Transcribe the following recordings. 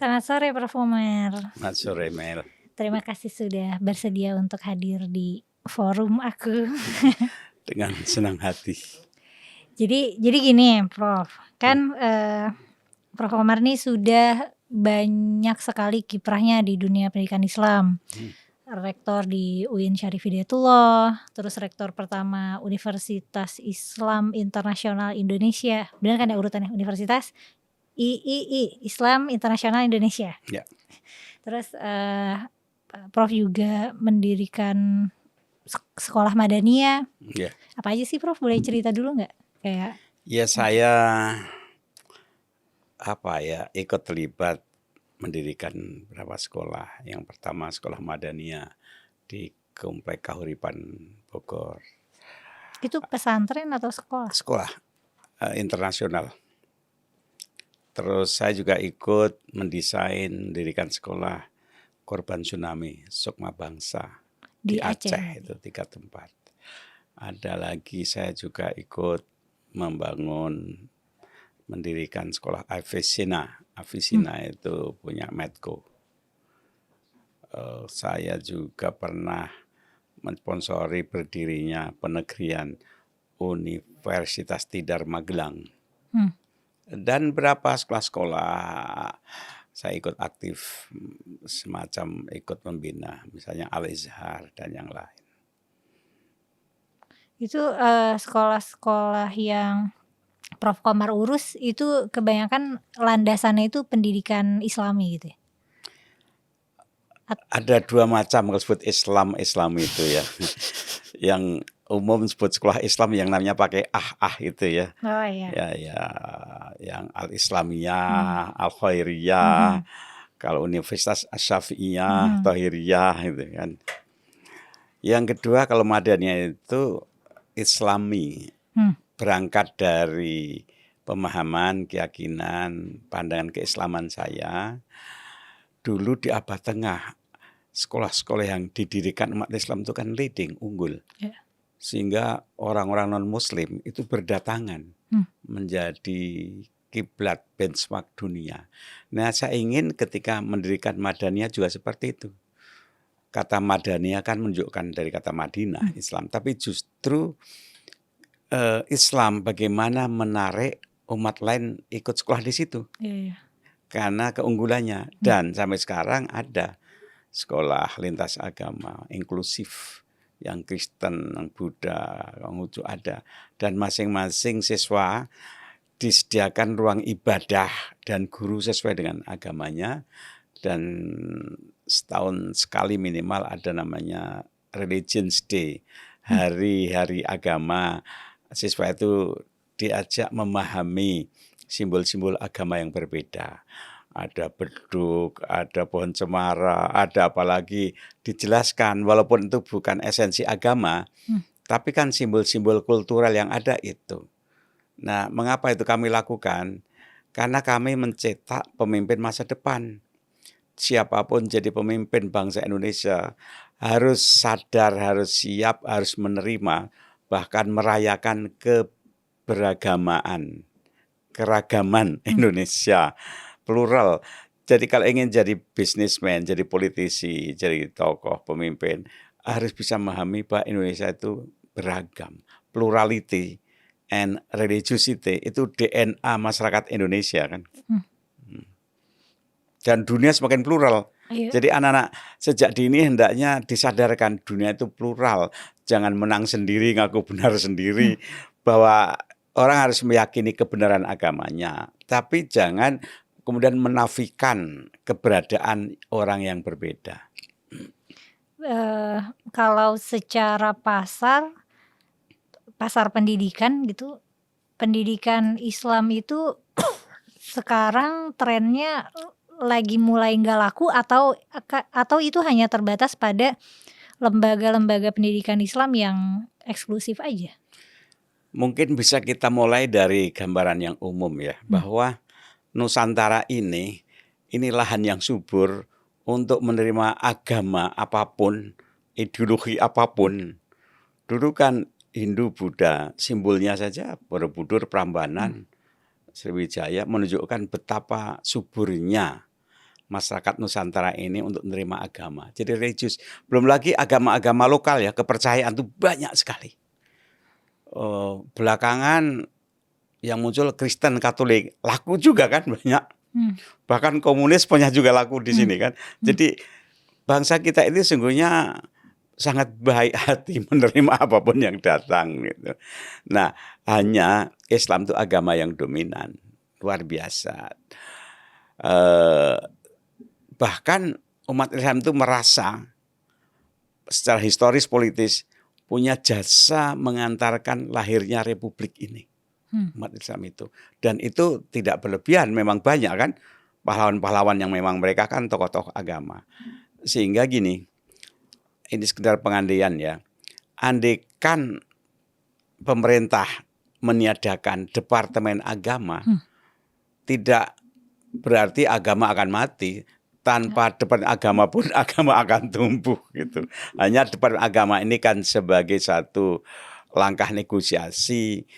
Selamat sore Prof. Umar. Selamat sore Mel. Terima kasih sudah bersedia untuk hadir di forum aku. Dengan senang hati. Jadi gini Prof, kan Prof. Umar nih sudah banyak sekali kiprahnya di dunia pendidikan Islam. Rektor di UIN Syarif Hidayatullah, terus rektor pertama Universitas Islam Internasional Indonesia. Benar kan ya urutannya? Universitas III, Islam Internasional Indonesia. Ya. Terus Prof juga mendirikan sekolah Madaniyah. Ya. Apa aja sih Prof? Boleh cerita dulu nggak? Kayak Ya saya ikut terlibat mendirikan beberapa sekolah. Yang pertama sekolah Madaniyah di Komplek Kahuripan Bogor. Itu pesantren atau sekolah? Sekolah internasional. Terus saya juga ikut mendirikan sekolah korban tsunami Sukma Bangsa di Aceh itu 3 tempat. Ada lagi saya juga ikut mendirikan sekolah Avicenna itu punya Medco. Saya juga pernah mensponsori berdirinya penegrian Universitas Tidar Magelang. Dan berapa sekolah-sekolah saya ikut aktif, semacam ikut membina, misalnya Al-Izhar dan yang lain. Itu sekolah-sekolah yang Prof. Komar urus itu kebanyakan landasannya itu pendidikan Islami gitu ya? Ada 2 macam kalau sebut Islam itu ya. Yang umum sebut sekolah Islam yang namanya pakai itu ya. Oh iya. Ya, yang Al-Islamiyah, Al-Khairiyah, kalau Universitas Asy-Syafi'iyah, Thahiriyah gitu kan. Yang kedua kalau Madaniyah itu Islami, berangkat dari pemahaman, keyakinan, pandangan keislaman saya. Dulu di abad tengah, sekolah-sekolah yang didirikan umat Islam itu kan leading, unggul. Yeah. Sehingga orang-orang non-muslim itu berdatangan menjadi kiblat benchmark dunia. Nah saya ingin ketika mendirikan Madaniyah juga seperti itu. Kata Madaniyah kan menunjukkan dari kata Madinah, Islam. Tapi justru Islam bagaimana menarik umat lain ikut sekolah di situ. Yeah. Karena keunggulannya. Dan sampai sekarang ada sekolah lintas agama inklusif, yang Kristen, yang Buddha, Konghucu ada. Dan masing-masing siswa disediakan ruang ibadah dan guru sesuai dengan agamanya. Dan setahun sekali minimal ada namanya Religions Day, hari-hari agama. Siswa itu diajak memahami simbol-simbol agama yang berbeda. Ada beduk, ada pohon cemara, ada apalagi dijelaskan walaupun itu bukan esensi agama, tapi kan simbol-simbol kultural yang ada itu. Nah, mengapa itu kami lakukan? Karena kami mencetak pemimpin masa depan. Siapapun jadi pemimpin bangsa Indonesia harus sadar, harus siap, harus menerima, bahkan merayakan keragaman Indonesia, plural. Jadi kalau ingin jadi businessman, jadi politisi, jadi tokoh, pemimpin, harus bisa memahami bahwa Indonesia itu beragam. Plurality and religiosity itu DNA masyarakat Indonesia kan. Dan dunia semakin plural. Iya. Jadi anak-anak sejak dini hendaknya disadarkan dunia itu plural. Jangan menang sendiri, ngaku benar sendiri, bahwa orang harus meyakini kebenaran agamanya. Tapi jangan kemudian menafikan keberadaan orang yang berbeda. Kalau secara pasar pendidikan gitu, pendidikan Islam itu sekarang trennya lagi mulai nggak laku atau itu hanya terbatas pada lembaga-lembaga pendidikan Islam yang eksklusif aja? Mungkin bisa kita mulai dari gambaran yang umum ya, bahwa Nusantara ini lahan yang subur untuk menerima agama apapun, ideologi apapun. Dulu kan Hindu, Buddha, simbolnya saja Borobudur, Prambanan, Sriwijaya menunjukkan betapa suburnya masyarakat Nusantara ini untuk menerima agama. Jadi religius. Belum lagi agama-agama lokal ya, kepercayaan itu banyak sekali. Belakangan yang muncul Kristen, Katolik, laku juga kan banyak. Bahkan komunis punya juga laku di sini kan. Jadi bangsa kita ini sungguhnya sangat baik hati menerima apapun yang datang gitu. Nah, hanya Islam itu agama yang dominan, luar biasa. Bahkan umat Islam itu merasa secara historis politis punya jasa mengantarkan lahirnya republik ini. Umat Islam itu. Dan itu tidak berlebihan, memang banyak kan pahlawan-pahlawan yang memang mereka kan tokoh-tokoh agama. Sehingga gini, ini sekedar pengandaian ya. Andaikan pemerintah meniadakan departemen agama, tidak berarti agama akan mati. Tanpa departemen agama pun agama akan tumbuh gitu. Hanya departemen agama ini kan sebagai satu langkah negosiasi.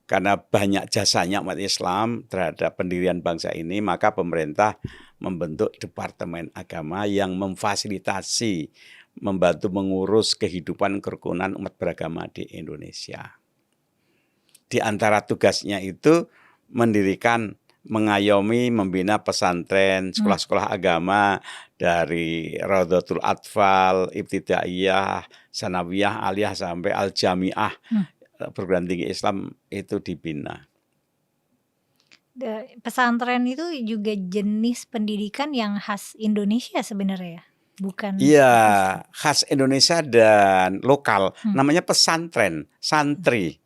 Karena banyak jasanya umat Islam terhadap pendirian bangsa ini, maka pemerintah membentuk departemen agama yang memfasilitasi, membantu mengurus kehidupan kerukunan umat beragama di Indonesia. Di antara tugasnya itu mendirikan, mengayomi, membina pesantren, sekolah-sekolah agama dari Raudhatul Atfal, Ibtidaiyah, Sanawiyah, Aliyah sampai Al-Jami'ah, perguruan tinggi Islam itu dibina. Pesantren itu juga jenis pendidikan yang khas Indonesia sebenarnya ya? Bukan? Iya, khas Indonesia dan lokal. Namanya pesantren, santri.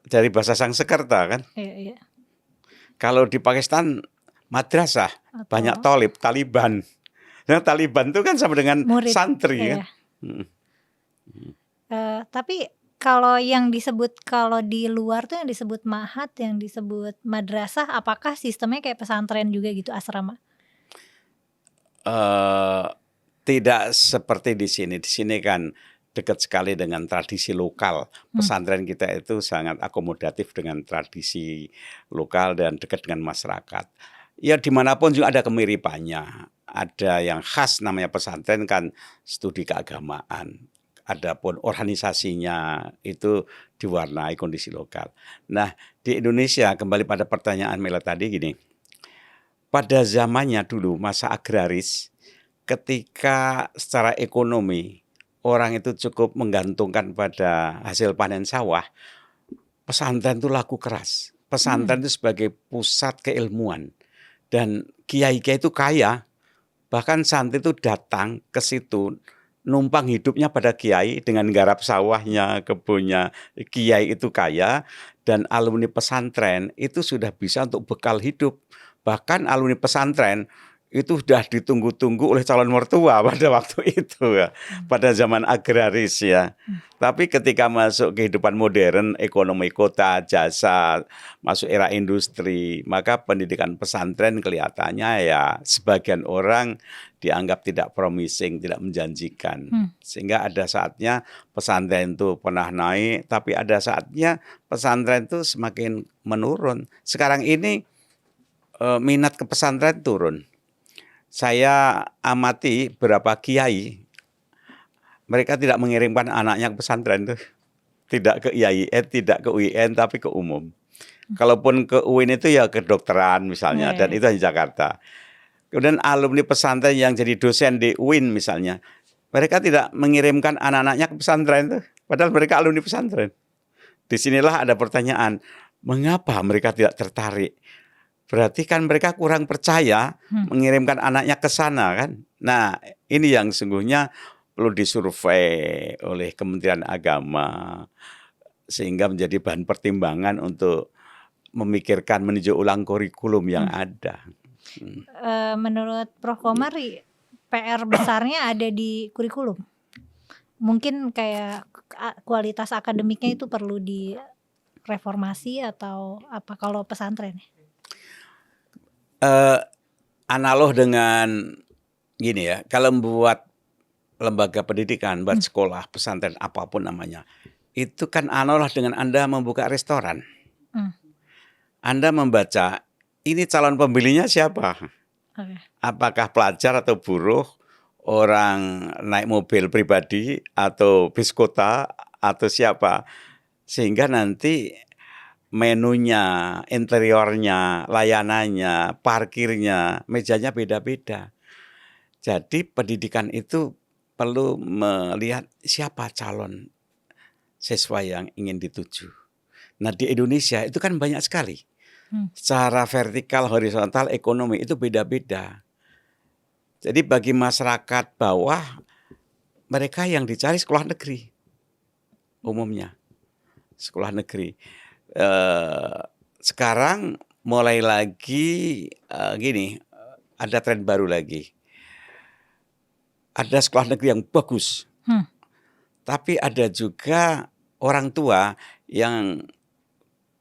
Dari bahasa Sanskerta kan. Iya. Kalau di Pakistan madrasah, banyak Taliban. Nah, Taliban itu kan sama dengan murid, santri kan. Tapi kalau yang disebut, kalau di luar tuh yang disebut ma'had, yang disebut madrasah, apakah sistemnya kayak pesantren juga gitu, asrama? Tidak seperti di sini. Di sini kan dekat sekali dengan tradisi lokal. Pesantren kita itu sangat akomodatif dengan tradisi lokal dan dekat dengan masyarakat. Ya dimanapun juga ada kemiripannya. Ada yang khas namanya pesantren kan studi keagamaan. Adapun organisasinya itu diwarnai kondisi lokal. Nah di Indonesia, kembali pada pertanyaan Mela tadi gini. Pada zamannya dulu masa agraris, ketika secara ekonomi orang itu cukup menggantungkan pada hasil panen sawah, pesantren itu laku keras. Pesantren itu sebagai pusat keilmuan. Dan kiai-kiai itu kaya. Bahkan santri itu datang ke situ, numpang hidupnya pada kiai dengan garap sawahnya, kebunnya. Kiai itu kaya dan alumni pesantren itu sudah bisa untuk bekal hidup. Bahkan alumni pesantren itu sudah ditunggu-tunggu oleh calon mertua pada waktu itu ya, pada zaman agraris ya. Tapi ketika masuk kehidupan modern, ekonomi kota, jasa, masuk era industri, maka pendidikan pesantren kelihatannya ya sebagian orang dianggap tidak promising, tidak menjanjikan. Sehingga ada saatnya pesantren itu pernah naik, tapi ada saatnya pesantren itu semakin menurun. Sekarang ini minat ke pesantren turun. Saya amati beberapa kiai, mereka tidak mengirimkan anaknya ke pesantren tuh, tidak ke IAIN, tidak ke UIN, tapi ke umum. Kalaupun ke UIN itu ya kedokteran misalnya, dan itu di Jakarta. Kemudian alumni pesantren yang jadi dosen di UIN misalnya, mereka tidak mengirimkan anak-anaknya ke pesantren tuh, padahal mereka alumni pesantren. Disinilah ada pertanyaan, mengapa mereka tidak tertarik? Berarti kan mereka kurang percaya mengirimkan anaknya ke sana kan. Nah ini yang sungguhnya perlu disurvei oleh Kementerian Agama. Sehingga menjadi bahan pertimbangan untuk memikirkan meninjau ulang kurikulum yang ada. Menurut Prof. Komar, PR besarnya ada di kurikulum. Mungkin kayak kualitas akademiknya itu perlu direformasi atau apa kalau pesantren? Analog dengan gini ya, kalau membuat lembaga pendidikan, buat sekolah, pesantren, apapun namanya, itu kan analog dengan Anda membuka restoran. Anda membaca, ini calon pembelinya siapa? Oke. Apakah pelajar atau buruh, orang naik mobil pribadi atau bis kota atau siapa? Sehingga nanti menunya, interiornya, layanannya, parkirnya, mejanya beda-beda. Jadi pendidikan itu perlu melihat siapa calon siswa yang ingin dituju. Nah di Indonesia itu kan banyak sekali. Secara vertikal, horizontal, ekonomi itu beda-beda. Jadi bagi masyarakat bawah, mereka yang dicari sekolah negeri umumnya. Sekolah negeri. Sekarang mulai lagi gini, ada tren baru lagi. Ada sekolah negeri yang bagus. Tapi ada juga orang tua yang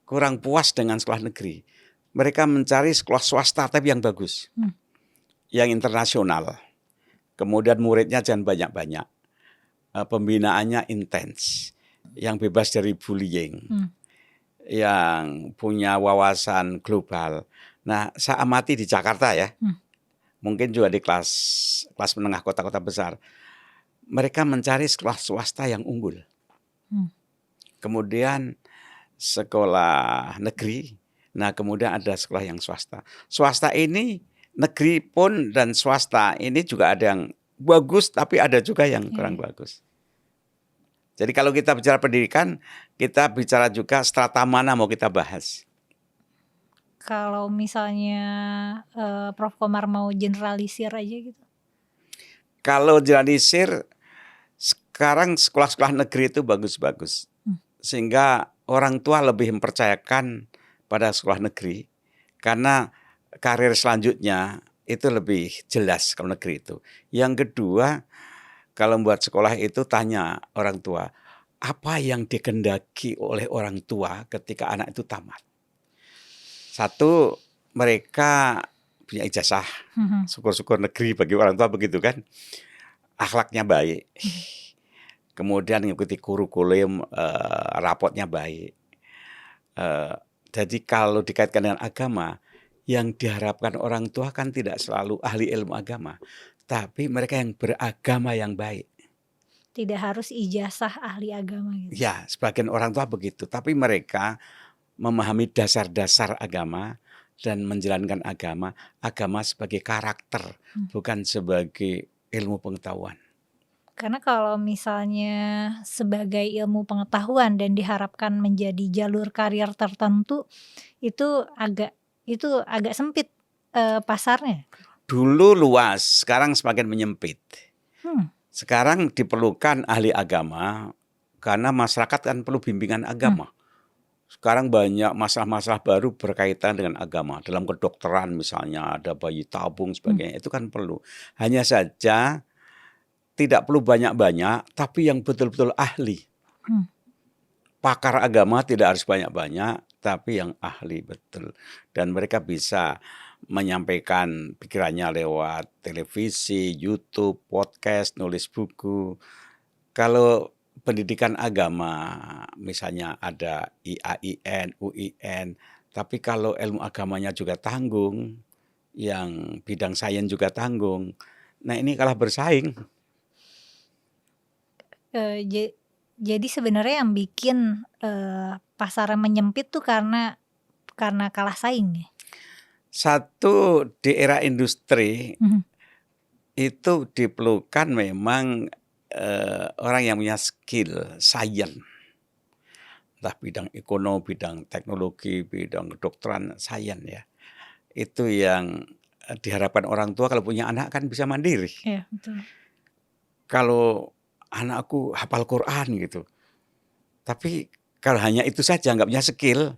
kurang puas dengan sekolah negeri. Mereka mencari sekolah swasta tapi yang bagus. Yang internasional. Kemudian muridnya jangan banyak-banyak. Pembinaannya intens. Yang bebas dari bullying. Yang punya wawasan global. Nah, saya amati di Jakarta ya. Mungkin juga di kelas menengah kota-kota besar. Mereka mencari sekolah swasta yang unggul. Kemudian sekolah negeri. Nah, kemudian ada sekolah yang swasta. Swasta ini, negeri pun dan swasta ini juga ada yang bagus, tapi ada juga yang kurang bagus. Jadi kalau kita bicara pendidikan, kita bicara juga strata mana mau kita bahas. Kalau misalnya Prof. Komar mau generalisir aja gitu. Kalau generalisir, sekarang sekolah-sekolah negeri itu bagus-bagus. Sehingga orang tua lebih mempercayakan pada sekolah negeri. Karena karir selanjutnya itu lebih jelas kalau negeri itu. Yang kedua, kalau membuat sekolah itu tanya orang tua, apa yang dikehendaki oleh orang tua ketika anak itu tamat? Satu, mereka punya ijazah. Syukur-syukur negeri bagi orang tua begitu kan. Akhlaknya baik. Kemudian mengikuti kurikulum, rapotnya baik. Jadi kalau dikaitkan dengan agama, yang diharapkan orang tua kan tidak selalu ahli ilmu agama. Tapi mereka yang beragama yang baik. Tidak harus ijazah ahli agama gitu. Ya, sebagian orang tua begitu. Tapi mereka memahami dasar-dasar agama dan menjalankan agama sebagai karakter, bukan sebagai ilmu pengetahuan. Karena kalau misalnya sebagai ilmu pengetahuan dan diharapkan menjadi jalur karir tertentu, itu agak sempit pasarnya. Dulu luas, sekarang semakin menyempit. Sekarang diperlukan ahli agama karena masyarakat kan perlu bimbingan agama. Sekarang banyak masalah-masalah baru berkaitan dengan agama. Dalam kedokteran misalnya ada bayi tabung sebagainya, itu kan perlu. Hanya saja tidak perlu banyak-banyak, tapi yang betul-betul ahli. Pakar agama tidak harus banyak-banyak, tapi yang ahli betul. Dan mereka bisa menyampaikan pikirannya lewat televisi, YouTube, podcast, nulis buku. Kalau pendidikan agama, misalnya ada IAIN, UIN, tapi kalau ilmu agamanya juga tanggung, yang bidang sains juga tanggung, nah ini kalah bersaing. Jadi sebenarnya yang bikin pasarnya menyempit tuh karena kalah saing ya? Satu, di era industri itu diperlukan memang orang yang punya skill, sains. Entah bidang ekonomi, bidang teknologi, bidang kedokteran, sains ya. Itu yang diharapkan orang tua kalau punya anak kan bisa mandiri. Iya, betul. Kalau anakku hafal Quran gitu. Tapi kalau hanya itu saja nggak punya skill,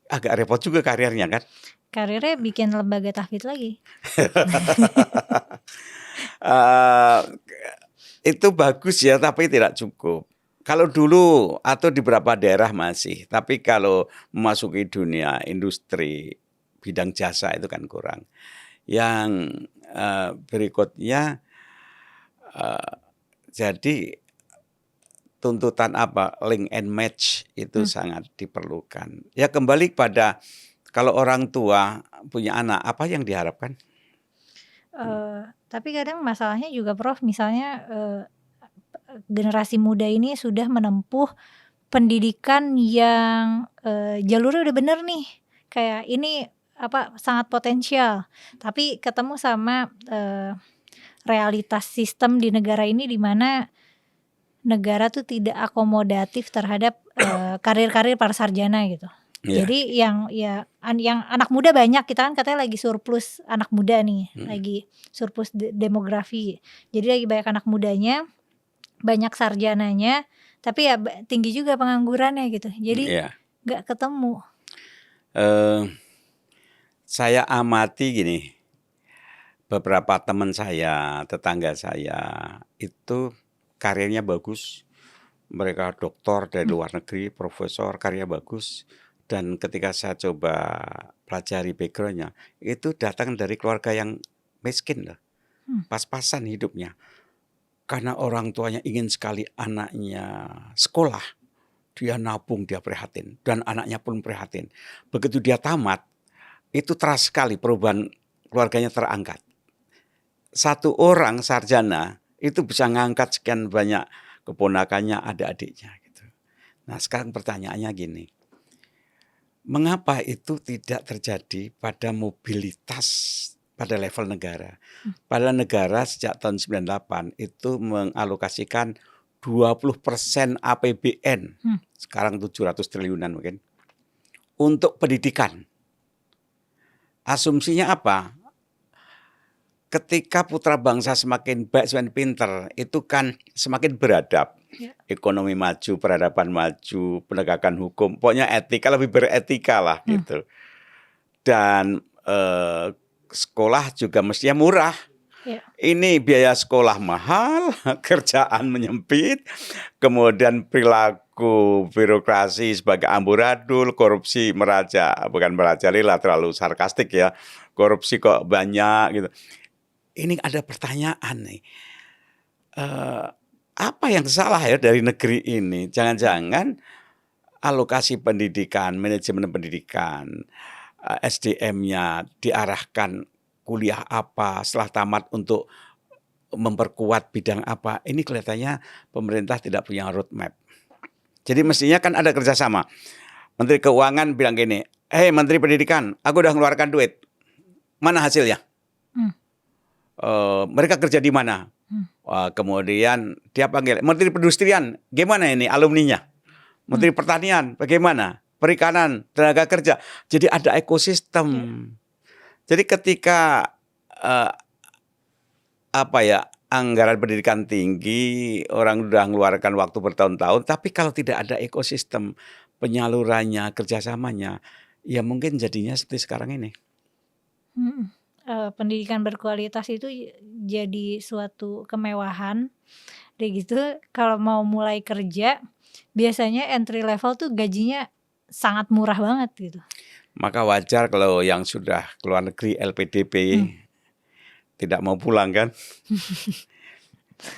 agak repot juga karirnya kan. Karirnya bikin lembaga tahfidz lagi. Itu bagus ya, tapi tidak cukup. Kalau dulu atau di beberapa daerah masih, tapi kalau memasuki dunia industri bidang jasa itu kan kurang. Yang berikutnya, jadi tuntutan apa? Link and match itu sangat diperlukan. Ya kembali pada Kalau orang tua punya anak, apa yang diharapkan? Tapi kadang masalahnya juga Prof, misalnya, generasi muda ini sudah menempuh pendidikan yang, jalurnya udah bener nih, kayak ini, sangat potensial, tapi ketemu sama, realitas sistem di negara ini di mana negara tuh tidak akomodatif terhadap, karir-karir para sarjana gitu. Iya. Jadi yang anak muda banyak, kita kan katanya lagi surplus anak muda nih, lagi surplus demografi. Jadi lagi banyak anak mudanya, banyak sarjananya, tapi ya tinggi juga penganggurannya gitu. Jadi Iya. nggak ketemu. Saya amati gini, beberapa teman saya, tetangga saya, itu karirnya bagus. Mereka doktor dari luar negeri, profesor, karya bagus. Dan ketika saya coba pelajari background-nya, itu datang dari keluarga yang miskin loh. Pas-pasan hidupnya. Karena orang tuanya ingin sekali anaknya sekolah, dia nabung, dia prihatin. Dan anaknya pun prihatin. Begitu dia tamat, itu terasa sekali perubahan keluarganya terangkat. Satu orang sarjana itu bisa ngangkat sekian banyak keponakannya, adik-adiknya gitu. Nah, sekarang pertanyaannya gini. Mengapa itu tidak terjadi pada mobilitas pada level negara? Pada negara sejak tahun 98 itu mengalokasikan 20% APBN, sekarang 700 triliunan mungkin, untuk pendidikan. Asumsinya apa? Ketika putra bangsa semakin baik, semakin pinter, itu kan semakin beradab. Ekonomi maju, peradaban maju, penegakan hukum, pokoknya etika, lebih beretika lah gitu. Dan sekolah juga mestinya murah. Ini biaya sekolah mahal, kerjaan menyempit, kemudian perilaku birokrasi sebagai amburadul, korupsi bukan merajalela, terlalu sarkastik ya, korupsi kok banyak gitu. Ini ada pertanyaan nih, apa yang salah ya dari negeri ini? Jangan-jangan alokasi pendidikan, manajemen pendidikan, SDM-nya diarahkan kuliah apa, setelah tamat untuk memperkuat bidang apa. Ini kelihatannya pemerintah tidak punya roadmap. Jadi mestinya kan ada kerjasama. Menteri Keuangan bilang gini, Menteri Pendidikan, aku udah ngeluarkan duit, mana hasilnya? Mereka kerja di mana? Kemudian dia panggil Menteri Perindustrian, gimana ini alumninya? Menteri Pertanian, bagaimana? Perikanan, tenaga kerja. Jadi ada ekosistem. Jadi ketika anggaran pendidikan tinggi, orang udah mengeluarkan waktu bertahun-tahun, tapi kalau tidak ada ekosistem penyalurannya, kerjasamanya, ya mungkin jadinya seperti sekarang ini. Pendidikan berkualitas itu jadi suatu kemewahan. Udah gitu kalau mau mulai kerja, biasanya entry level tuh gajinya sangat murah banget gitu. Maka wajar kalau yang sudah keluar negeri LPDP tidak mau pulang kan.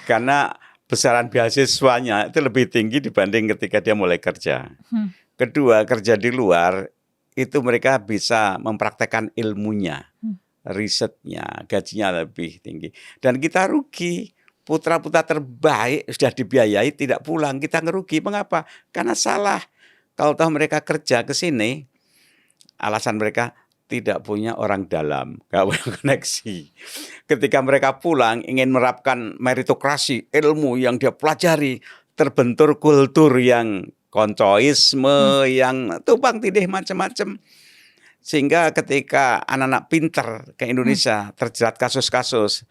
Karena besaran beasiswanya itu lebih tinggi dibanding ketika dia mulai kerja. Kedua, kerja di luar itu mereka bisa mempraktekkan ilmunya, risetnya, gajinya lebih tinggi. Dan kita rugi, putra-putra terbaik sudah dibiayai tidak pulang, kita ngerugi. Mengapa? Karena salah. Kalau tahu mereka kerja ke sini, alasan mereka tidak punya orang dalam, nggak punya koneksi. Ketika mereka pulang ingin menerapkan meritokrasi, ilmu yang dia pelajari, terbentur kultur yang koncoisme, yang tumpang tindih macam-macam. Sehingga ketika anak-anak pinter ke Indonesia terjerat kasus-kasus,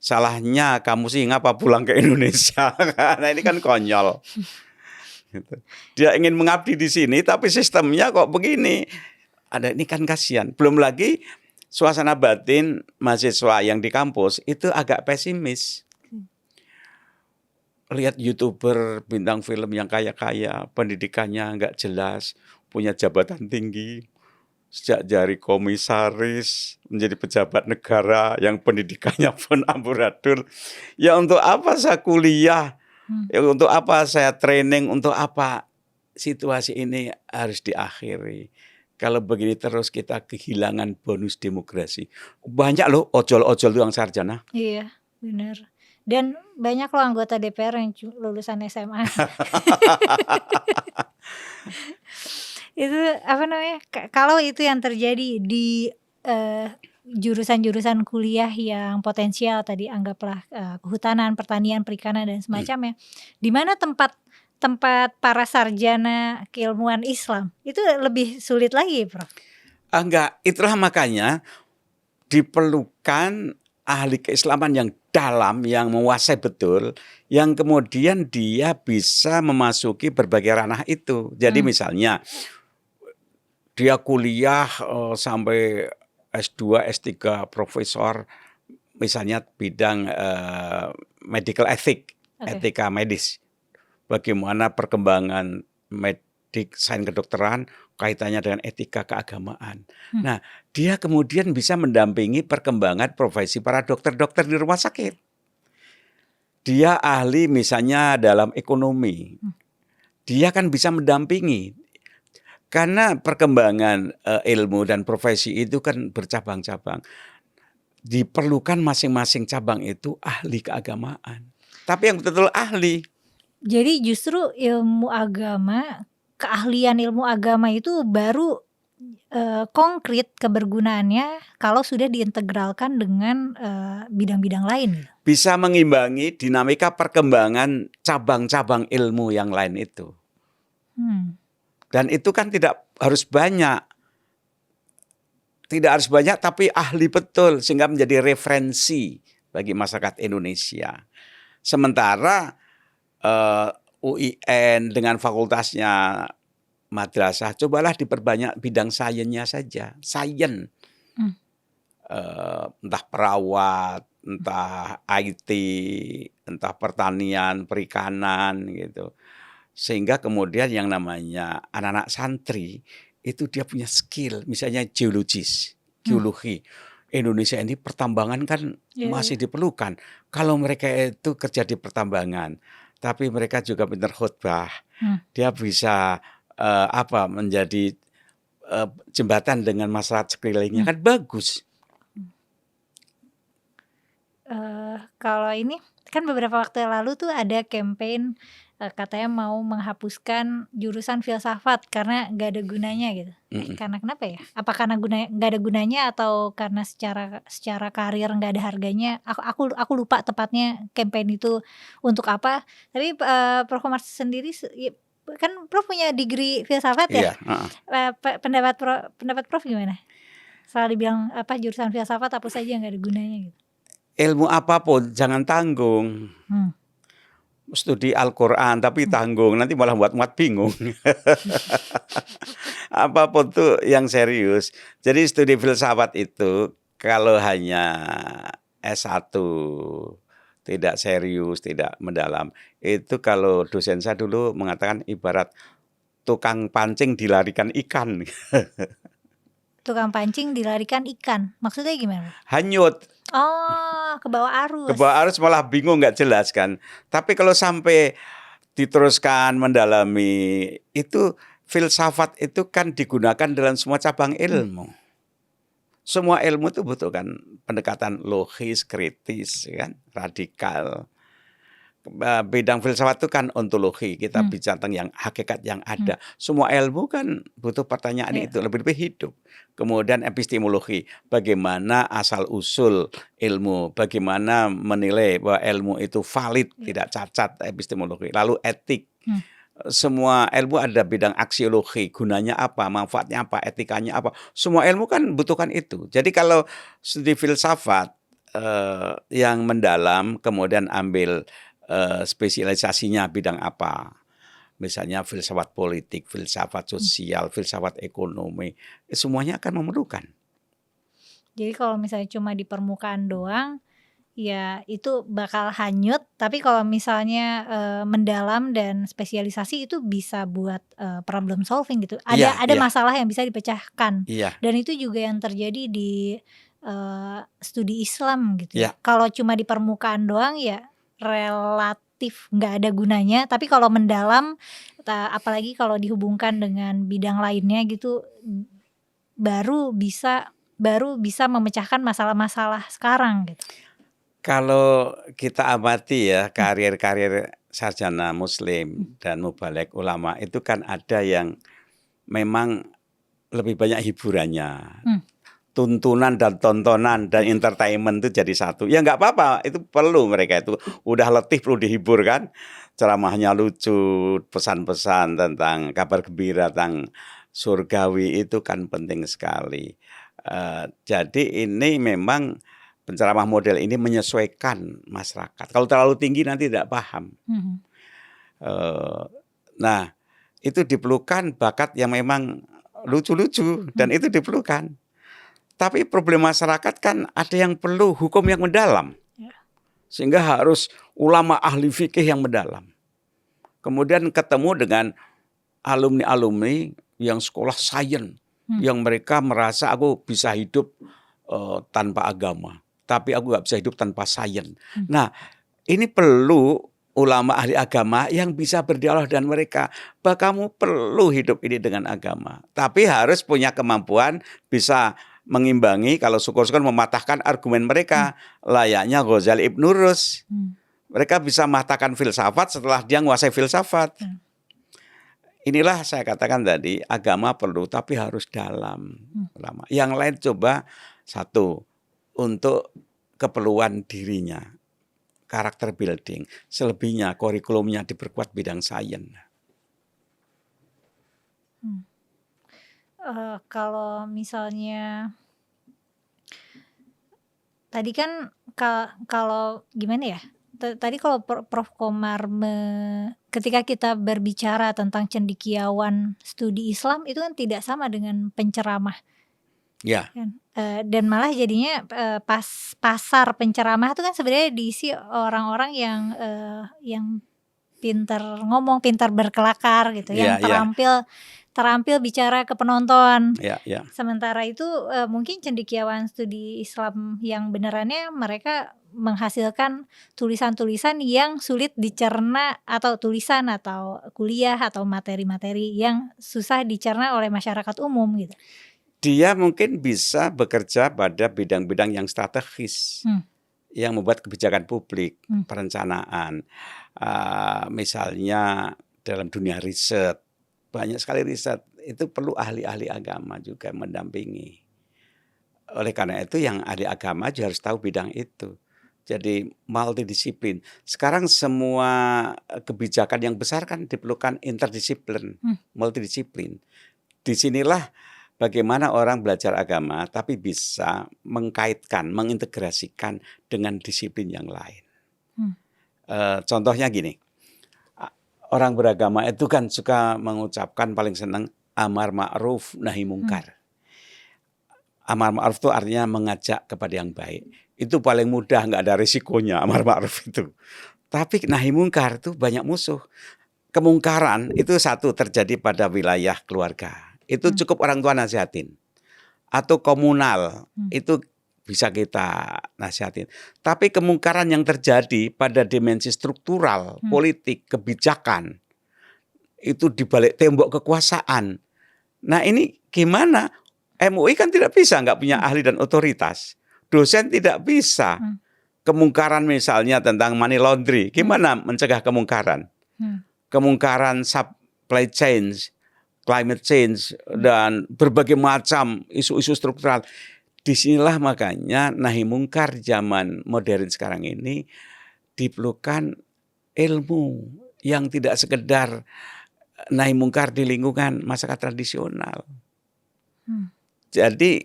salahnya kamu sih ngapa pulang ke Indonesia? Nah ini kan konyol. Dia ingin mengabdi di sini, tapi sistemnya kok begini. Ada ini kan kasihan. Belum lagi suasana batin mahasiswa yang di kampus itu agak pesimis. Lihat YouTuber bintang film yang kaya-kaya, pendidikannya nggak jelas, punya jabatan tinggi. Sejak dari komisaris menjadi pejabat negara yang pendidikannya pun amburadul. Ya untuk apa saya kuliah? Ya untuk apa saya training? Untuk apa situasi ini harus diakhiri? kalau begini terus kita kehilangan bonus demokrasi. Banyak loh ojol-ojol tuh yang sarjana. Iya, benar. Dan banyak loh anggota DPR yang lulusan SMA. Itu apa namanya? Kalau itu yang terjadi di jurusan-jurusan kuliah yang potensial tadi, anggaplah kehutanan, pertanian, perikanan dan semacamnya. Di mana tempat para sarjana keilmuan Islam itu lebih sulit lagi, Prof. Enggak, itulah makanya diperlukan ahli keislaman yang dalam, yang menguasai betul, yang kemudian dia bisa memasuki berbagai ranah itu. Jadi misalnya dia kuliah sampai S2, S3, profesor, misalnya bidang medical ethic, etika medis. Bagaimana perkembangan medik, sains kedokteran, kaitannya dengan etika keagamaan. Nah, dia kemudian bisa mendampingi perkembangan profesi para dokter-dokter di rumah sakit. Dia ahli misalnya dalam ekonomi. Dia kan bisa mendampingi. Karena perkembangan ilmu dan profesi itu kan bercabang-cabang. Diperlukan masing-masing cabang itu ahli keagamaan. Tapi yang betul-betul ahli. Jadi justru ilmu agama, keahlian ilmu agama itu baru konkret kebergunaannya kalau sudah diintegralkan dengan bidang-bidang lain. Bisa mengimbangi dinamika perkembangan cabang-cabang ilmu yang lain itu. Dan itu kan tidak harus banyak. Tidak harus banyak tapi ahli betul sehingga menjadi referensi bagi masyarakat Indonesia. Sementara UIN dengan fakultasnya madrasah, cobalah diperbanyak bidang sainsnya saja. Sains, entah perawat, entah IT, entah pertanian, perikanan gitu. Sehingga kemudian yang namanya anak-anak santri itu dia punya skill, misalnya geologis, geologi. Indonesia ini pertambangan kan masih diperlukan. Kalau mereka itu kerja di pertambangan, tapi mereka juga pintar khutbah. Dia bisa menjadi jembatan dengan masyarakat sekelilingnya, kan bagus. Kalau ini kan beberapa waktu lalu tuh ada campaign katanya mau menghapuskan jurusan filsafat karena nggak ada gunanya gitu. Karena kenapa ya? Apa karena nggak ada gunanya atau karena secara karir nggak ada harganya? Aku lupa tepatnya campaign itu untuk apa. Tapi Prof Komar sendiri kan Prof punya degree filsafat ya? Pendapat Prof gimana? Selalu dibilang jurusan filsafat apa saja nggak ada gunanya gitu. Ilmu apapun jangan tanggung. Studi Al-Quran tapi tanggung, nanti malah buat bingung. Apapun tuh yang serius. Jadi studi filsafat itu kalau hanya S1 tidak serius, tidak mendalam, itu kalau dosen saya dulu mengatakan ibarat tukang pancing dilarikan ikan. Tukang pancing dilarikan ikan, maksudnya gimana? Hanyut. Oh, ke bawah arus. Ke bawah arus malah bingung, nggak jelas kan. Tapi kalau sampai diteruskan mendalami, itu filsafat itu kan digunakan dalam semua cabang ilmu. Semua ilmu itu butuhkan pendekatan logis, kritis, kan, radikal. Bidang filsafat itu kan ontologi, kita bicara tentang yang hakikat yang ada. Semua ilmu kan butuh pertanyaan itu, lebih-lebih hidup. Kemudian epistemologi, bagaimana asal-usul ilmu, bagaimana menilai bahwa ilmu itu valid, tidak cacat epistemologi. Lalu etik, semua ilmu ada bidang aksiologi, gunanya apa, manfaatnya apa, etikanya apa. Semua ilmu kan butuhkan itu. Jadi kalau studi filsafat yang mendalam, kemudian ambil spesialisasinya bidang apa, misalnya filsafat politik, filsafat sosial, filsafat ekonomi, semuanya akan memerlukan. Jadi kalau misalnya cuma di permukaan doang, ya itu bakal hanyut. Tapi kalau misalnya mendalam dan spesialisasi itu bisa buat problem solving gitu. Ada masalah yang bisa dipecahkan. Dan itu juga yang terjadi di studi Islam gitu. Kalau cuma di permukaan doang ya relatif nggak ada gunanya, tapi kalau mendalam, apalagi kalau dihubungkan dengan bidang lainnya gitu, baru bisa memecahkan masalah-masalah sekarang gitu? Kalau kita amati ya karir-karir sarjana muslim dan mubalek ulama itu kan ada yang memang lebih banyak hiburannya. Mmm. Tuntunan dan tontonan dan entertainment itu jadi satu. Ya nggak apa-apa, itu perlu mereka itu. Udah letih perlu dihibur kan. Ceramahnya lucu, pesan-pesan tentang kabar gembira tentang surgawi itu kan penting sekali. Jadi ini memang penceramah model ini menyesuaikan masyarakat. Kalau terlalu tinggi nanti tidak paham. Mhm. Nah, itu diperlukan bakat yang memang lucu-lucu dan itu diperlukan. Tapi problem masyarakat kan ada yang perlu hukum yang mendalam. Ya. Sehingga harus ulama ahli fikih yang mendalam. Kemudian ketemu dengan alumni-alumni yang sekolah sains, yang mereka merasa aku bisa hidup tanpa agama, tapi aku nggak bisa hidup tanpa sains. Nah, ini perlu ulama ahli agama yang bisa berdialog dengan mereka. Bahwa kamu perlu hidup ini dengan agama, tapi harus punya kemampuan bisa mengimbangi, kalau syukur-syukur mematahkan argumen mereka, layaknya Ghazali Ibn Rus. Mereka bisa mematahkan filsafat setelah dia menguasai filsafat. Inilah saya katakan tadi, agama perlu tapi harus dalam. Yang lain coba satu, untuk keperluan dirinya, karakter building. Selebihnya kurikulumnya diperkuat bidang sains. Kalau misalnya tadi kan kalau gimana ya, tadi kalau Prof. Komar ketika kita berbicara tentang cendekiawan studi Islam itu kan tidak sama dengan penceramah. Ya. Kan, dan malah jadinya pasar penceramah itu kan sebenarnya diisi orang-orang yang pintar ngomong, pintar berkelakar gitu, yang terampil bicara ke penonton. Sementara itu mungkin cendekiawan studi Islam yang benerannya mereka menghasilkan tulisan-tulisan yang sulit dicerna, atau tulisan atau kuliah atau materi-materi yang susah dicerna oleh masyarakat umum gitu. Dia mungkin bisa bekerja pada bidang-bidang yang strategis, yang membuat kebijakan publik, perencanaan. Misalnya dalam dunia riset, banyak sekali riset, itu perlu ahli-ahli agama juga mendampingi. Oleh karena itu yang ahli agama juga harus tahu bidang itu. Jadi multidisiplin. Sekarang semua kebijakan yang besar kan diperlukan interdisiplin, multidisiplin. Disinilah bagaimana orang belajar agama tapi bisa mengkaitkan, mengintegrasikan dengan disiplin yang lain. Contohnya gini, orang beragama itu kan suka mengucapkan paling senang amar ma'ruf nahi mungkar. Amar ma'ruf itu artinya mengajak kepada yang baik. Itu paling mudah, nggak ada risikonya amar ma'ruf itu. Tapi nahi mungkar itu banyak musuh. Kemungkaran itu satu terjadi pada wilayah keluarga. Itu cukup orang tua nasihatin. Atau komunal, itu bisa kita nasihatin. Tapi kemungkaran yang terjadi pada dimensi struktural, politik, kebijakan, itu di balik tembok kekuasaan. Nah ini gimana? MUI kan tidak bisa, nggak punya ahli dan otoritas. Dosen tidak bisa. Kemungkaran misalnya tentang money laundry, gimana mencegah kemungkaran? Kemungkaran supply chain, climate change, dan berbagai macam isu-isu struktural. Disinilah makanya nahi mungkar zaman modern sekarang ini diperlukan ilmu yang tidak sekedar nahi mungkar di lingkungan masyarakat tradisional. Jadi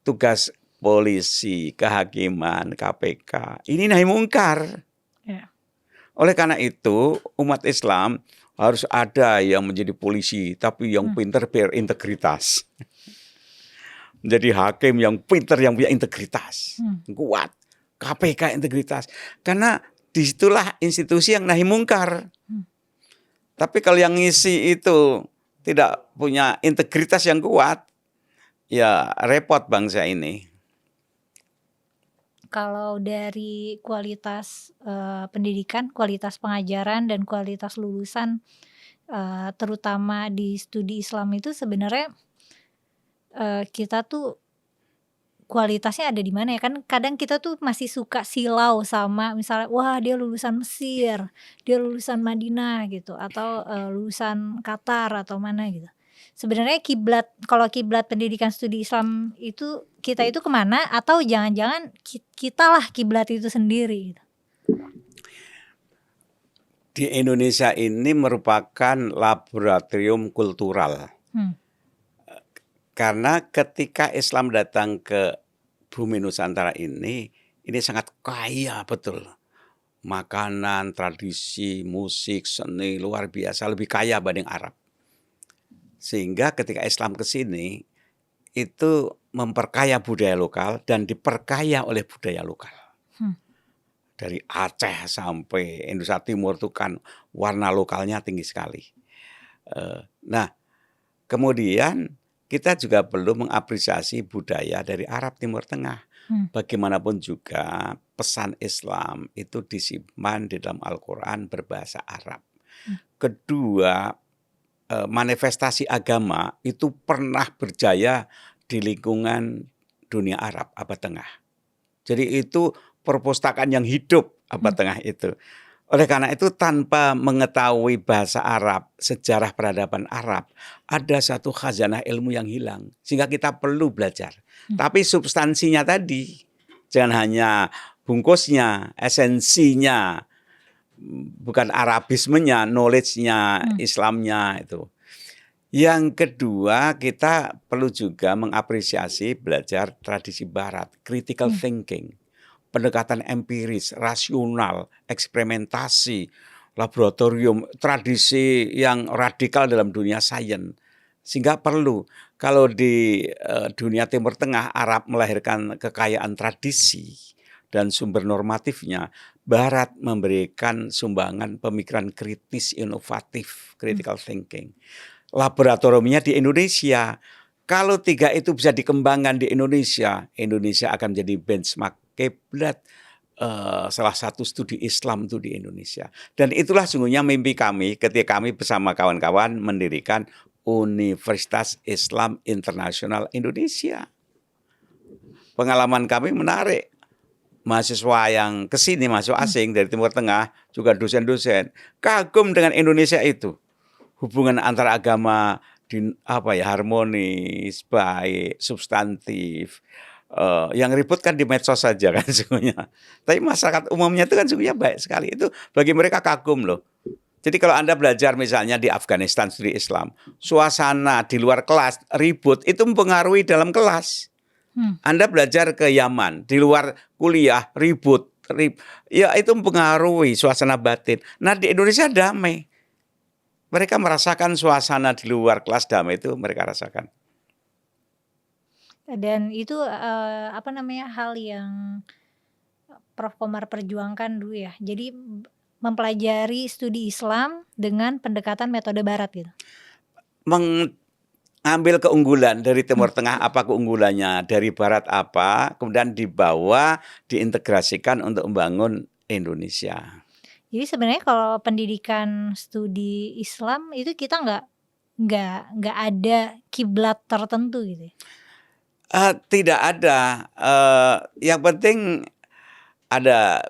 tugas polisi, kehakiman, KPK ini nahi mungkar. Oleh karena itu umat Islam harus ada yang menjadi polisi tapi yang pintar berintegritas. Menjadi hakim yang pintar, yang punya integritas, kuat. KPK integritas. Karena disitulah institusi yang nahi mungkar. Tapi kalau yang ngisi itu tidak punya integritas yang kuat, ya repot bangsa ini. Kalau dari kualitas pendidikan, kualitas pengajaran, dan kualitas lulusan, terutama di studi Islam itu sebenarnya kita tuh kualitasnya ada di mana ya, kan kadang kita tuh masih suka silau sama misalnya, wah dia lulusan Mesir, dia lulusan Madinah gitu, atau, lulusan Qatar atau mana gitu. Sebenarnya kalau kiblat pendidikan studi Islam itu, kita itu kemana atau jangan-jangan kitalah kiblat itu sendiri gitu? Di Indonesia ini merupakan laboratorium kultural. Karena ketika Islam datang ke bumi Nusantara ini sangat kaya betul. Makanan, tradisi, musik, seni luar biasa, lebih kaya banding Arab. Sehingga ketika Islam ke sini itu memperkaya budaya lokal dan diperkaya oleh budaya lokal. Dari Aceh sampai Indonesia Timur itu kan warna lokalnya tinggi sekali. Nah, kemudian kita juga perlu mengapresiasi budaya dari Arab Timur Tengah. Bagaimanapun juga pesan Islam itu disimpan di dalam Al-Quran berbahasa Arab. Kedua, manifestasi agama itu pernah berjaya di lingkungan dunia Arab abad tengah. Jadi itu perpustakaan yang hidup abad tengah itu. Oleh karena itu tanpa mengetahui bahasa Arab, sejarah peradaban Arab, ada satu khazanah ilmu yang hilang. Sehingga kita perlu belajar. Tapi substansinya tadi, jangan hanya bungkusnya, esensinya, bukan Arabismenya, knowledge-nya, Islamnya itu. Yang kedua, kita perlu juga mengapresiasi belajar tradisi Barat, critical thinking. Pendekatan empiris, rasional, eksperimentasi, laboratorium, tradisi yang radikal dalam dunia sains. Sehingga perlu, kalau di dunia Timur Tengah, Arab melahirkan kekayaan tradisi dan sumber normatifnya, Barat memberikan sumbangan pemikiran kritis, inovatif, critical thinking. Laboratoriumnya di Indonesia. Kalau tiga itu bisa dikembangkan di Indonesia, Indonesia akan menjadi benchmark kiblat salah satu studi Islam itu di Indonesia. Dan itulah sungguhnya mimpi kami ketika kami bersama kawan-kawan mendirikan Universitas Islam Internasional Indonesia. Pengalaman kami menarik. Mahasiswa yang kesini, mahasiswa asing dari Timur Tengah, juga dosen-dosen, kagum dengan Indonesia itu. Hubungan antara agama harmonis, baik, substantif. Yang ribut kan di medsos saja kan sungguhnya. Tapi masyarakat umumnya itu kan sungguhnya baik sekali. Itu bagi mereka kagum loh. Jadi kalau Anda belajar misalnya di Afghanistan studi Islam, suasana di luar kelas ribut itu mempengaruhi dalam kelas. Anda belajar ke Yaman, di luar kuliah ribut, ya itu mempengaruhi suasana batin. Nah di Indonesia damai. Mereka merasakan suasana di luar kelas damai itu mereka rasakan. Dan itu, hal yang Prof. Komar perjuangkan dulu ya. Jadi mempelajari studi Islam dengan pendekatan metode Barat gitu. Mengambil keunggulan dari Timur Tengah apa keunggulannya, dari Barat apa, kemudian dibawa, diintegrasikan untuk membangun Indonesia. Jadi sebenarnya kalau pendidikan studi Islam itu kita nggak ada kiblat tertentu gitu ya? Tidak ada. Yang penting ada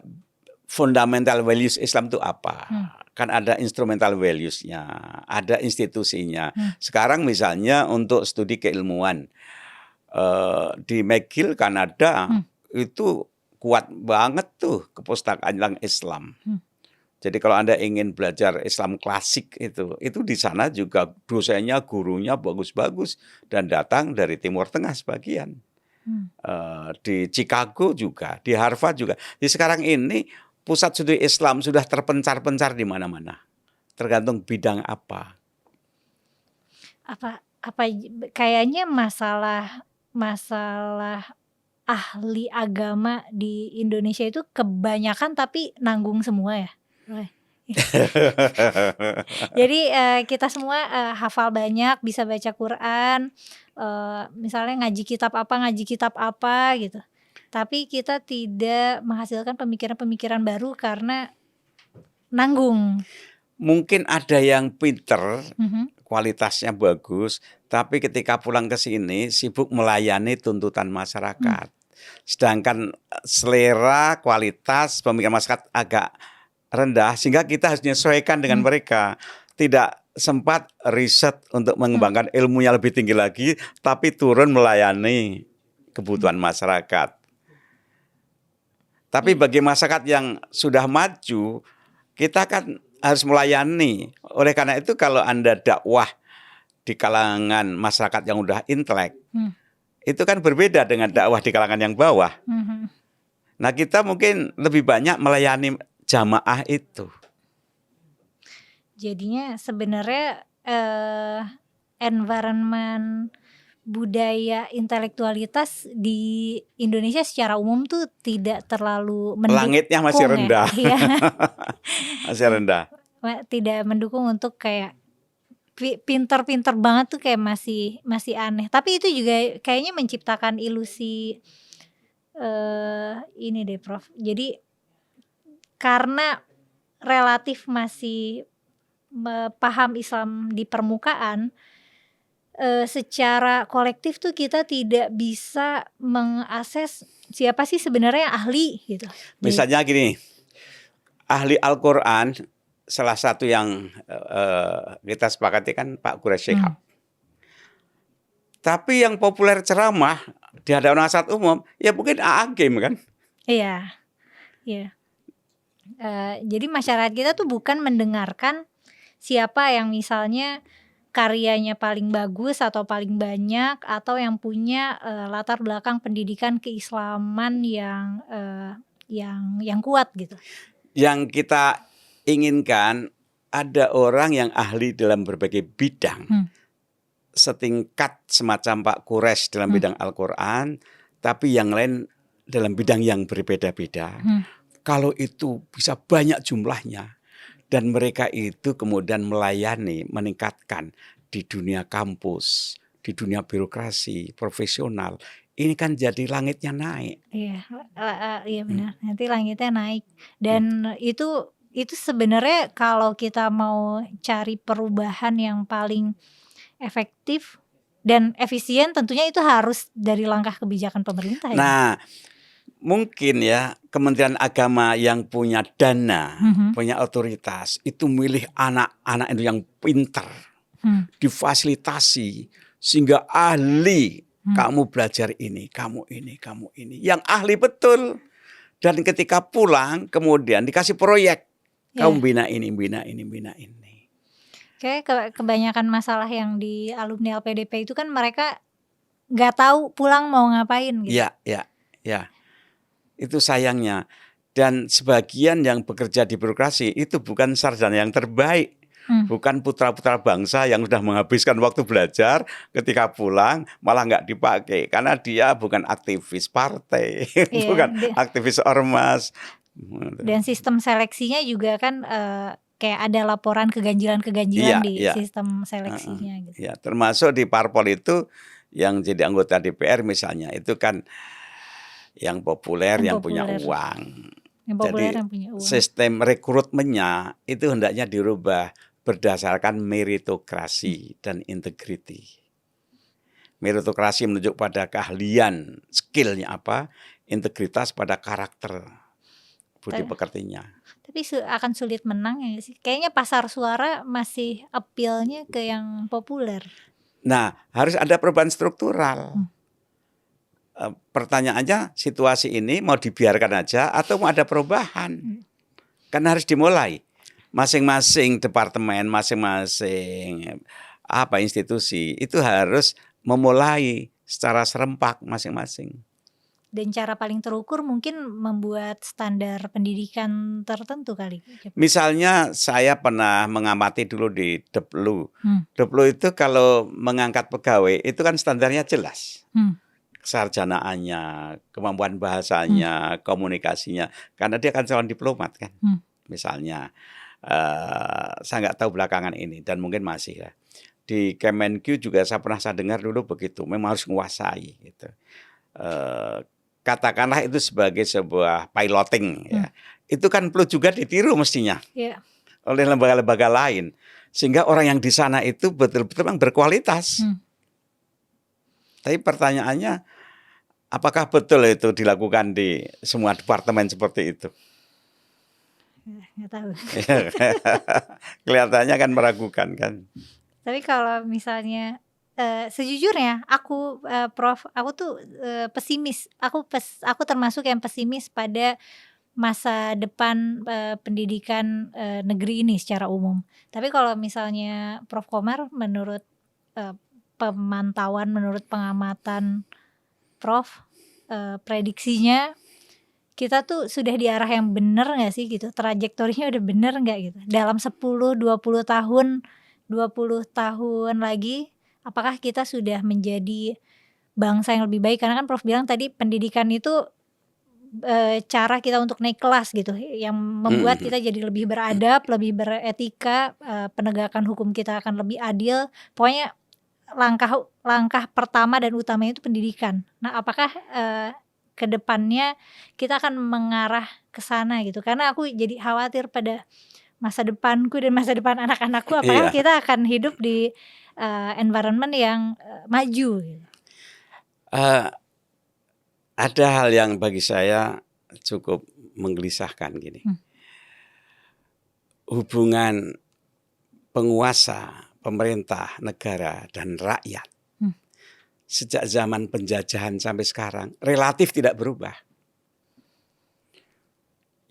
fundamental values Islam itu apa. Kan ada instrumental values-nya, ada institusinya. Sekarang misalnya untuk studi keilmuan di McGill Kanada itu kuat banget tuh kepustakaan yang Islam. Jadi kalau Anda ingin belajar Islam klasik itu di sana juga dosennya, gurunya bagus-bagus dan datang dari Timur Tengah sebagian. Di Chicago juga, di Harvard juga. Jadi sekarang ini pusat studi Islam sudah terpencar-pencar di mana-mana. Tergantung bidang apa. Apa kayaknya masalah ahli agama di Indonesia itu kebanyakan tapi nanggung semua ya. Jadi kita semua hafal banyak, bisa baca Quran, misalnya ngaji kitab apa gitu. Tapi kita tidak menghasilkan pemikiran-pemikiran baru karena nanggung. Mungkin ada yang pinter, kualitasnya bagus, tapi ketika pulang ke sini sibuk melayani tuntutan masyarakat. Sedangkan selera, kualitas pemikiran masyarakat agak rendah, sehingga kita harus menyesuaikan dengan mereka. Tidak sempat riset untuk mengembangkan ilmunya lebih tinggi lagi, tapi turun melayani kebutuhan masyarakat. Tapi bagi masyarakat yang sudah maju, kita kan harus melayani. Oleh karena itu kalau Anda dakwah di kalangan masyarakat yang udah intelek, itu kan berbeda dengan dakwah di kalangan yang bawah. Nah, kita mungkin lebih banyak melayani jamaah itu. Jadinya sebenarnya environment budaya intelektualitas di Indonesia secara umum tuh tidak terlalu mendukung. Langitnya masih rendah. Ya. Masih rendah. Tidak mendukung untuk kayak pinter-pinter banget tuh kayak masih aneh. Tapi itu juga kayaknya menciptakan ilusi ini deh Prof. Jadi karena relatif masih paham Islam di permukaan, secara kolektif tuh kita tidak bisa mengakses siapa sih sebenarnya yang ahli gitu. Misalnya gini, ahli Al-Quran salah satu yang kita sepakati kan Pak Quraish Shihab. Tapi yang populer ceramah di hadapan masyarakat umum ya mungkin A'agim kan. Iya, iya. Jadi masyarakat kita tuh bukan mendengarkan siapa yang misalnya karyanya paling bagus atau paling banyak atau yang punya latar belakang pendidikan keislaman yang kuat gitu. Yang kita inginkan ada orang yang ahli dalam berbagai bidang, setingkat semacam Pak Quraish dalam bidang Al-Quran, tapi yang lain dalam bidang yang berbeda-beda. Kalau itu bisa banyak jumlahnya. Dan mereka itu kemudian melayani, meningkatkan di dunia kampus, di dunia birokrasi, profesional. Ini kan jadi langitnya naik. Iya, iya benar. Nanti langitnya naik. Dan itu sebenarnya kalau kita mau cari perubahan yang paling efektif dan efisien, tentunya itu harus dari langkah kebijakan pemerintah. Nah, mungkin ya Kementerian Agama yang punya dana, punya otoritas, itu milih anak-anak itu yang pintar, difasilitasi sehingga ahli. Kamu belajar ini, kamu ini, kamu ini, yang ahli betul. Dan ketika pulang kemudian dikasih proyek, kamu bina ini, bina ini, bina ini. Kayak kebanyakan masalah yang di alumni LPDP itu kan mereka nggak tahu pulang mau ngapain gitu. Ya. Itu sayangnya. Dan sebagian yang bekerja di birokrasi itu bukan sarjana yang terbaik. Bukan putra-putra bangsa yang sudah menghabiskan waktu belajar, ketika pulang malah nggak dipakai. Karena dia bukan aktivis partai, bukan aktivis ormas. Dan sistem seleksinya juga kan kayak ada laporan keganjilan-keganjilan di sistem seleksinya. Gitu. Ya, termasuk di parpol itu yang jadi anggota DPR misalnya, itu kan yang populer, yang punya uang. Jadi sistem rekrutmennya itu hendaknya dirubah berdasarkan meritokrasi dan integriti. Meritokrasi menunjuk pada keahlian, skillnya apa, integritas pada karakter budi pekertinya. Tapi akan sulit menang ya sih. Kayaknya pasar suara masih appeal-nya ke yang populer. Nah, harus ada perubahan struktural. Pertanyaannya, situasi ini mau dibiarkan aja atau mau ada perubahan? Kan harus dimulai. Masing-masing departemen, masing-masing institusi itu harus memulai secara serempak masing-masing. Dan cara paling terukur mungkin membuat standar pendidikan tertentu kali. Misalnya saya pernah mengamati dulu di Deplu. Deplu itu kalau mengangkat pegawai itu kan standarnya jelas. Kesarjanaannya, kemampuan bahasanya, komunikasinya. Karena dia kan calon diplomat kan. Misalnya. Saya nggak tahu belakangan ini dan mungkin masih ya. Di Kemenq juga saya dengar dulu begitu, memang harus menguasai gitu. Katakanlah itu sebagai sebuah piloting ya. Itu kan perlu juga ditiru mestinya. oleh lembaga-lembaga lain. Sehingga orang yang di sana itu betul-betul memang berkualitas. Tapi pertanyaannya, apakah betul itu dilakukan di semua departemen seperti itu? Nggak tahu. Kelihatannya kan meragukan kan. Tapi kalau misalnya sejujurnya aku Prof, aku tuh pesimis. Aku termasuk yang pesimis pada masa depan pendidikan negeri ini secara umum. Tapi kalau misalnya Prof Komar, menurut pemantauan, menurut pengamatan Prof, prediksinya kita tuh sudah di arah yang benar nggak sih gitu? Trajektorinya udah benar nggak gitu? Dalam 10, 20 tahun, 20 tahun lagi, apakah kita sudah menjadi bangsa yang lebih baik? Karena kan Prof bilang tadi pendidikan itu cara kita untuk naik kelas gitu, yang membuat kita jadi lebih beradab, lebih beretika, penegakan hukum kita akan lebih adil. Pokoknya langkah pertama dan utamanya itu pendidikan. Nah, apakah ke depannya kita akan mengarah ke sana gitu? Karena aku jadi khawatir pada masa depanku dan masa depan anak-anakku, apakah Iya. kita akan hidup di environment yang maju gitu. Ada hal yang bagi saya cukup menggelisahkan gini. Hubungan penguasa, pemerintah, negara, dan rakyat sejak zaman penjajahan sampai sekarang relatif tidak berubah.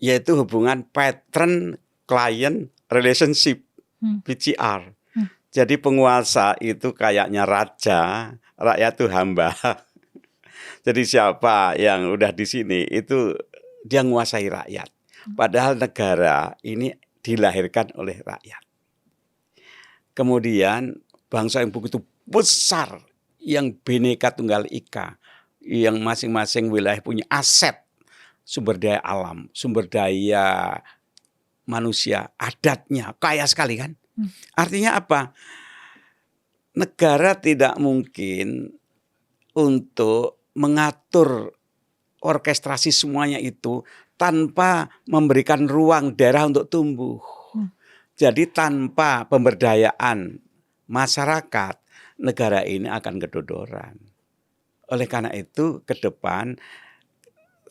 Yaitu hubungan patron client relationship, PCR. Jadi penguasa itu kayaknya raja, rakyat itu hamba. Jadi siapa yang udah di sini itu dia menguasai rakyat. Padahal negara ini dilahirkan oleh rakyat. Kemudian bangsa yang begitu besar, yang Bhinneka Tunggal Ika, yang masing-masing wilayah punya aset, sumber daya alam, sumber daya manusia, adatnya kaya sekali kan. Artinya apa? Negara tidak mungkin untuk mengatur orkestrasi semuanya itu tanpa memberikan ruang daerah untuk tumbuh. Jadi tanpa pemberdayaan masyarakat, negara ini akan kedodoran. Oleh karena itu ke depan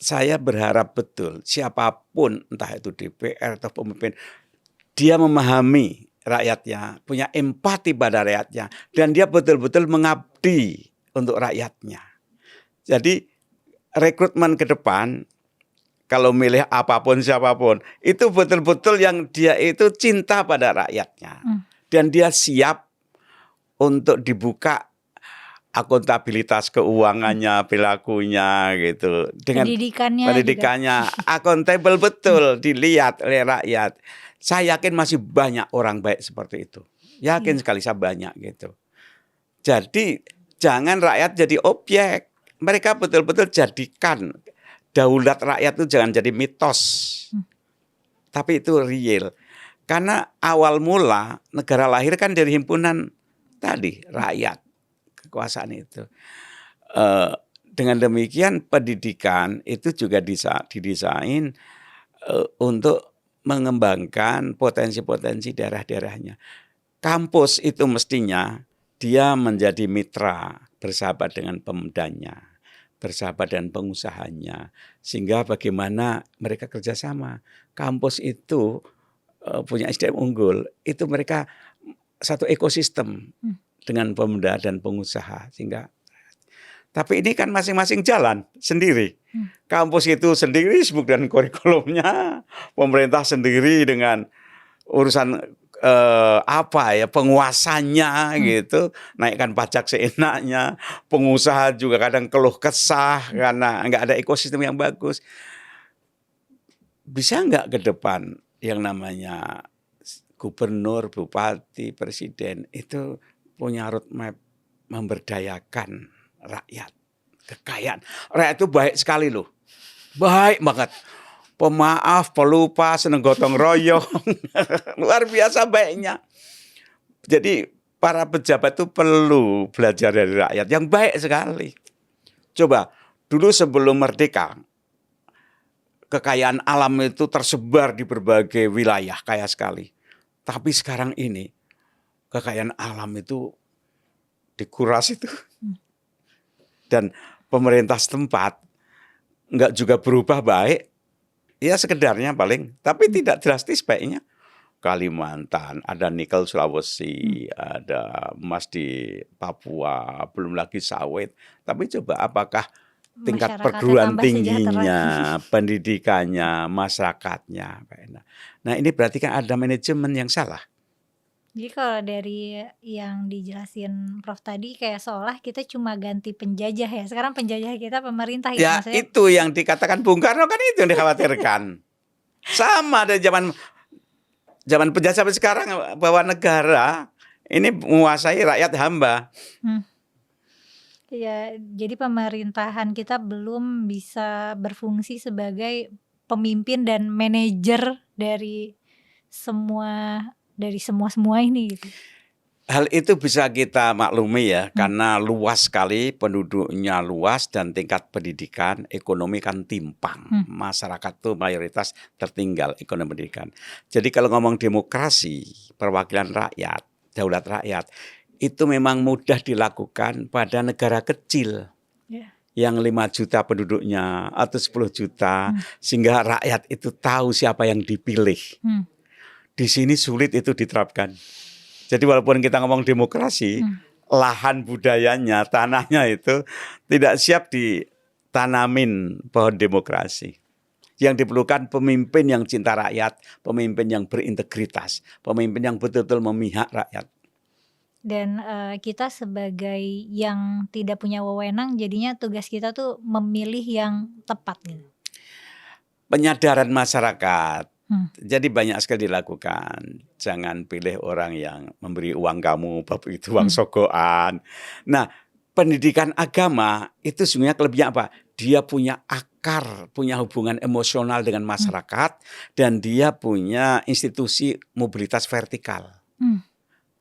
saya berharap betul siapapun, entah itu DPR atau pemimpin, dia memahami rakyatnya, punya empati pada rakyatnya, dan dia betul-betul mengabdi untuk rakyatnya. Jadi rekrutmen ke depan, kalau milih apapun siapapun, itu betul-betul yang dia itu cinta pada rakyatnya. Dan dia siap untuk dibuka akuntabilitas keuangannya, perilakunya gitu. Dengan pendidikannya akuntabel betul dilihat oleh rakyat. Saya yakin masih banyak orang baik seperti itu. Yakin sekali saya banyak gitu. Jadi jangan rakyat jadi objek. Mereka betul-betul jadikan daulat rakyat itu jangan jadi mitos. Tapi itu real. Karena awal mula negara lahir kan dari himpunan tadi, rakyat. Kekuasaan itu. Dengan demikian pendidikan itu juga didesain untuk mengembangkan potensi-potensi daerah-daerahnya. Kampus itu mestinya dia menjadi mitra, bersahabat dengan pemudanya, bersahabat dengan pengusahanya, sehingga bagaimana mereka kerjasama. Kampus itu punya SDM unggul, itu mereka satu ekosistem dengan pemuda dan pengusaha, sehingga. Tapi ini kan masing-masing jalan sendiri. Kampus itu sendiri sibuk dengan kurikulumnya, pemerintah sendiri dengan urusan penguasanya gitu, naikkan pajak seenaknya, pengusaha juga kadang keluh kesah karena nggak ada ekosistem yang bagus. Bisa nggak ke depan yang namanya gubernur, bupati, presiden itu punya roadmap memberdayakan rakyat, kekayaan. Rakyat itu baik sekali loh, baik banget. Pemaaf, pelupa, seneng gotong royong, luar biasa baiknya. Jadi para pejabat itu perlu belajar dari rakyat yang baik sekali. Coba dulu sebelum merdeka, kekayaan alam itu tersebar di berbagai wilayah, kaya sekali. Tapi sekarang ini kekayaan alam itu dikuras itu. Dan pemerintah setempat nggak juga berubah baik, ya sekedarnya paling, tapi tidak drastis baiknya. Kalimantan, ada nikel Sulawesi, ada emas di Papua, belum lagi sawit. Tapi coba apakah tingkat Masyarakatnya perguruan tambah sejahtera. tingginya, pendidikannya, masyarakatnya. Nah ini berarti kan ada manajemen yang salah. Jadi kalau dari yang dijelasin Prof tadi kayak seolah kita cuma ganti penjajah ya. Sekarang penjajah kita pemerintah gitu Ya maksudnya. itu yang dikatakan Bung Karno kan itu yang dikhawatirkan. Sama dari zaman penjajah sampai sekarang bahwa negara ini menguasai rakyat hamba. Ya, jadi pemerintahan kita belum bisa berfungsi sebagai pemimpin dan manajer dari semua ini gitu. Hal itu bisa kita maklumi ya, karena luas sekali, penduduknya luas dan tingkat pendidikan, ekonomi kan timpang. Masyarakat itu mayoritas tertinggal ekonomi pendidikan. Jadi kalau ngomong demokrasi, perwakilan rakyat, daulat rakyat, itu memang mudah dilakukan pada negara kecil. Yang 5 juta penduduknya atau 10 juta, sehingga rakyat itu tahu siapa yang dipilih. Di sini sulit itu diterapkan. Jadi walaupun kita ngomong demokrasi, lahan budayanya, tanahnya itu tidak siap ditanamin pohon demokrasi. Yang diperlukan pemimpin yang cinta rakyat, pemimpin yang berintegritas, pemimpin yang betul-betul memihak rakyat. Dan kita sebagai yang tidak punya wewenang, jadinya tugas kita tuh memilih yang tepat gitu. Penyadaran masyarakat. Jadi banyak sekali dilakukan. Jangan pilih orang yang memberi uang kamu, bapak itu uang sogokan. Nah, pendidikan agama itu sebenarnya kelebihan apa? Dia punya akar, punya hubungan emosional dengan masyarakat, dan dia punya institusi mobilitas vertikal.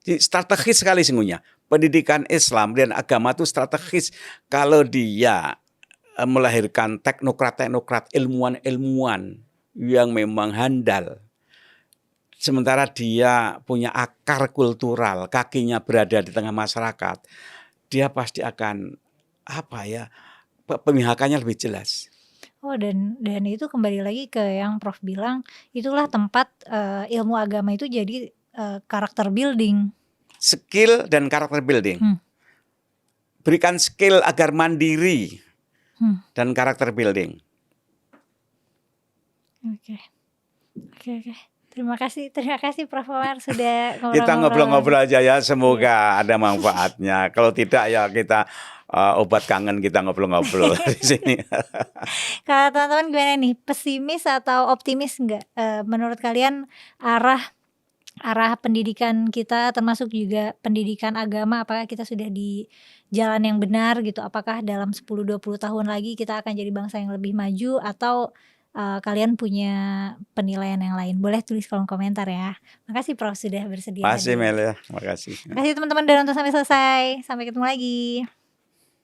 Jadi strategis sekali sesungguhnya. Pendidikan Islam dan agama itu strategis kalau dia melahirkan teknokrat-teknokrat, ilmuwan-ilmuwan yang memang handal. Sementara dia punya akar kultural, kakinya berada di tengah masyarakat, dia pasti akan pemihakannya lebih jelas. Oh, dan itu kembali lagi ke yang Prof bilang, itulah tempat ilmu agama itu jadi karakter building. Skill dan karakter building. Berikan skill agar mandiri dan karakter building. Oke. Terima kasih Prof Komar sudah ngobrol-ngobrol. Kita ngobrol-ngobrol aja ya, semoga ada manfaatnya. Kalau tidak ya kita obat kangen, kita ngobrol-ngobrol di sini. Kalau teman-teman gimana nih, pesimis atau optimis nggak menurut kalian arah pendidikan kita, termasuk juga pendidikan agama, apakah kita sudah di jalan yang benar gitu? Apakah dalam 10-20 tahun lagi kita akan jadi bangsa yang lebih maju, atau kalian punya penilaian yang lain? Boleh tulis kolom komentar ya. Makasih Prof sudah bersedia. Makasih Mel ya, makasih. Makasih teman-teman udah nonton sampai selesai. Sampai ketemu lagi.